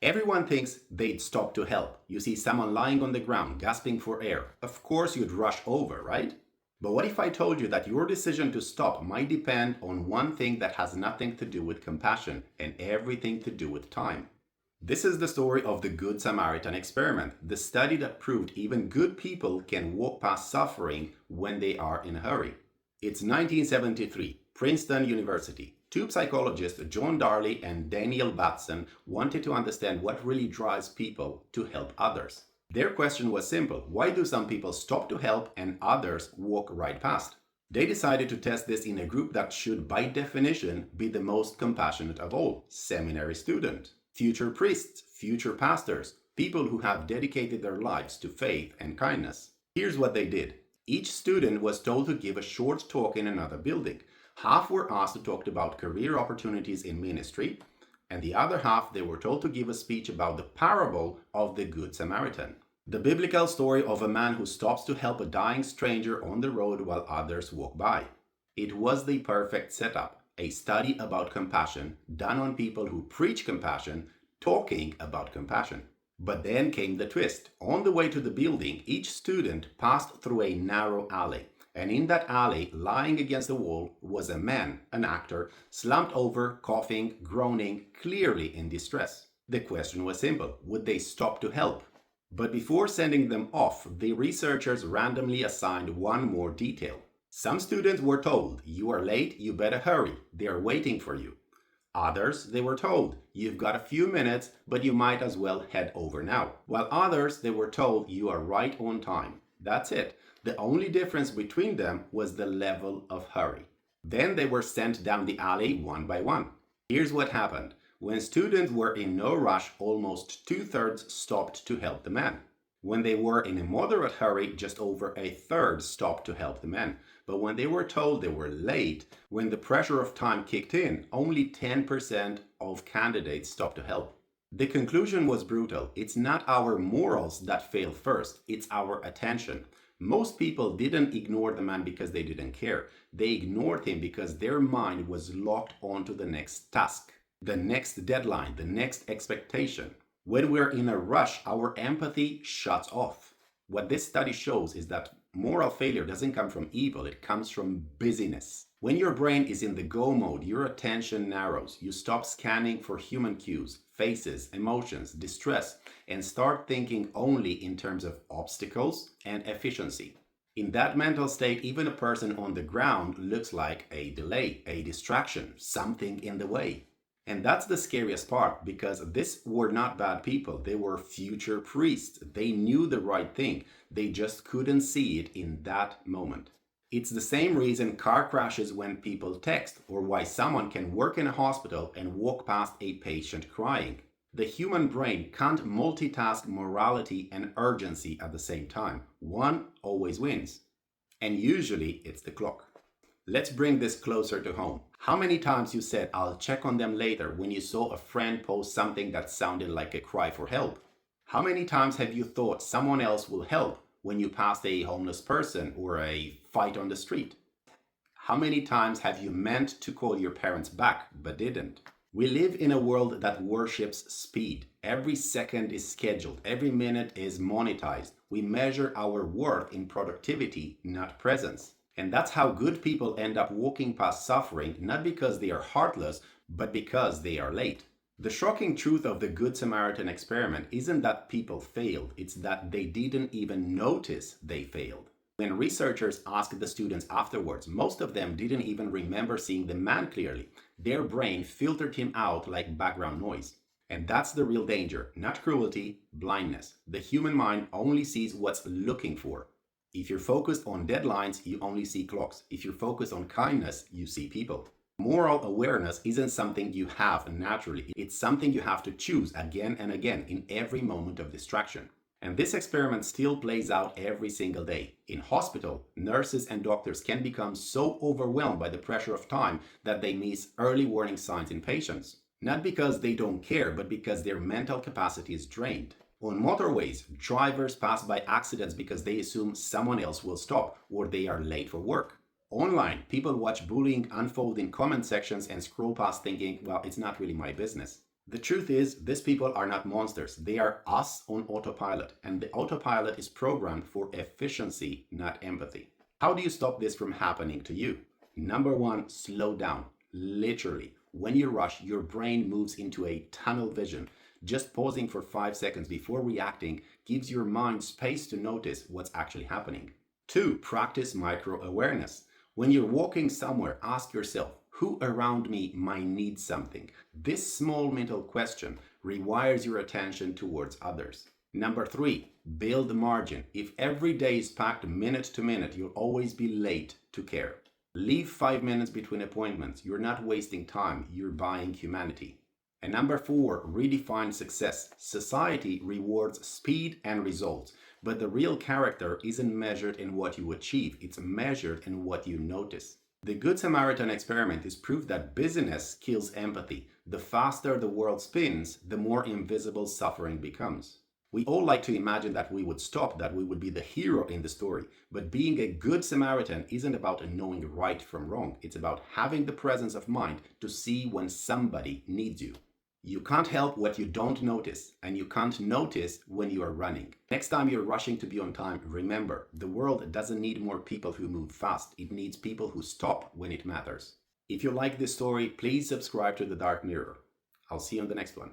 Everyone thinks they'd stop to help. You see someone lying on the ground, gasping for air. Of course you'd rush over, right? But what if I told you that your decision to stop might depend on one thing that has nothing to do with compassion and everything to do with time? This is the story of the Good Samaritan Experiment, the study that proved even good people can walk past suffering when they are in a hurry. It's 1973, Princeton University. Two psychologists, John Darley and Daniel Batson, wanted to understand what really drives people to help others. Their question was simple: why do some people stop to help and others walk right past? They decided to test this in a group that should, by definition, be the most compassionate of all: seminary students, future priests, future pastors, people who have dedicated their lives to faith and kindness. Here's what they did. Each student was told to give a short talk in another building. Half were asked to talk about career opportunities in ministry, and the other half they were told to give a speech about the parable of the Good Samaritan, the biblical story of a man who stops to help a dying stranger on the road while others walk by. It was the perfect setup, a study about compassion done on people who preach compassion, talking about compassion. But then came the twist. On the way to the building, each student passed through a narrow alley. And in that alley, lying against the wall, was a man, an actor, slumped over, coughing, groaning, clearly in distress. The question was simple: would they stop to help? But before sending them off, the researchers randomly assigned one more detail. Some students were told, "You are late, you better hurry, they are waiting for you." Others, they were told, "You've got a few minutes, but you might as well head over now." While others, they were told, "You are right on time." That's it. The only difference between them was the level of hurry. Then they were sent down the alley one by one. Here's what happened. When students were in no rush, almost 2/3 stopped to help the man. When they were in a moderate hurry, just over 1/3 stopped to help the man. But when they were told they were late, when the pressure of time kicked in, only 10% of candidates stopped to help. The conclusion was brutal. It's not our morals that fail first, it's our attention. Most people didn't ignore the man because they didn't care. They ignored him because their mind was locked onto the next task, the next deadline, the next expectation. When we're in a rush, our empathy shuts off. What this study shows is that moral failure doesn't come from evil, it comes from busyness. When your brain is in the go mode, your attention narrows. You stop scanning for human cues, faces, emotions, distress, and start thinking only in terms of obstacles and efficiency. In that mental state, even a person on the ground looks like a delay, a distraction, something in the way. And that's the scariest part, because these were not bad people. They were future priests. They knew the right thing. They just couldn't see it in that moment. It's the same reason car crashes when people text, or why someone can work in a hospital and walk past a patient crying. The human brain can't multitask morality and urgency at the same time. One always wins. And usually it's the clock. Let's bring this closer to home. How many times you said, "I'll check on them later," when you saw a friend post something that sounded like a cry for help? How many times have you thought someone else will help when you passed a homeless person or a fight on the street? How many times have you meant to call your parents back but didn't? We live in a world that worships speed. Every second is scheduled. Every minute is monetized. We measure our worth in productivity, not presence. And that's how good people end up walking past suffering, not because they are heartless, but because they are late. The shocking truth of the Good Samaritan experiment isn't that people failed, it's that they didn't even notice they failed. When researchers asked the students afterwards, most of them didn't even remember seeing the man clearly. Their brain filtered him out like background noise. And that's the real danger, not cruelty, blindness. The human mind only sees what's looking for. If you're focused on deadlines, you only see clocks. If you're focused on kindness, you see people. Moral awareness isn't something you have naturally. It's something you have to choose again and again in every moment of distraction. And this experiment still plays out every single day. In hospital, nurses and doctors can become so overwhelmed by the pressure of time that they miss early warning signs in patients. Not because they don't care, but because their mental capacity is drained. On motorways, drivers pass by accidents because they assume someone else will stop or they are late for work. Online, people watch bullying unfold in comment sections and scroll past thinking, well, it's not really my business. The truth is, these people are not monsters. They are us on autopilot, and the autopilot is programmed for efficiency, not empathy. How do you stop this from happening to you? Number one, slow down. Literally, when you rush, your brain moves into a tunnel vision. Just pausing for 5 seconds before reacting gives your mind space to notice what's actually happening. Two, practice micro-awareness. When you're walking somewhere, ask yourself, who around me might need something? This small mental question rewires your attention towards others. Number three, build margin. If every day is packed minute to minute, you'll always be late to care. Leave 5 minutes between appointments. You're not wasting time, you're buying humanity. And number four, redefine success. Society rewards speed and results, but the real character isn't measured in what you achieve, it's measured in what you notice. The Good Samaritan Experiment is proof that busyness kills empathy. The faster the world spins, the more invisible suffering becomes. We all like to imagine that we would stop, that we would be the hero in the story. But being a good Samaritan isn't about knowing right from wrong. It's about having the presence of mind to see when somebody needs you. You can't help what you don't notice, and you can't notice when you are running. Next time you're rushing to be on time, remember, the world doesn't need more people who move fast. It needs people who stop when it matters. If you like this story, please subscribe to The Dark Mirror. I'll see you on the next one.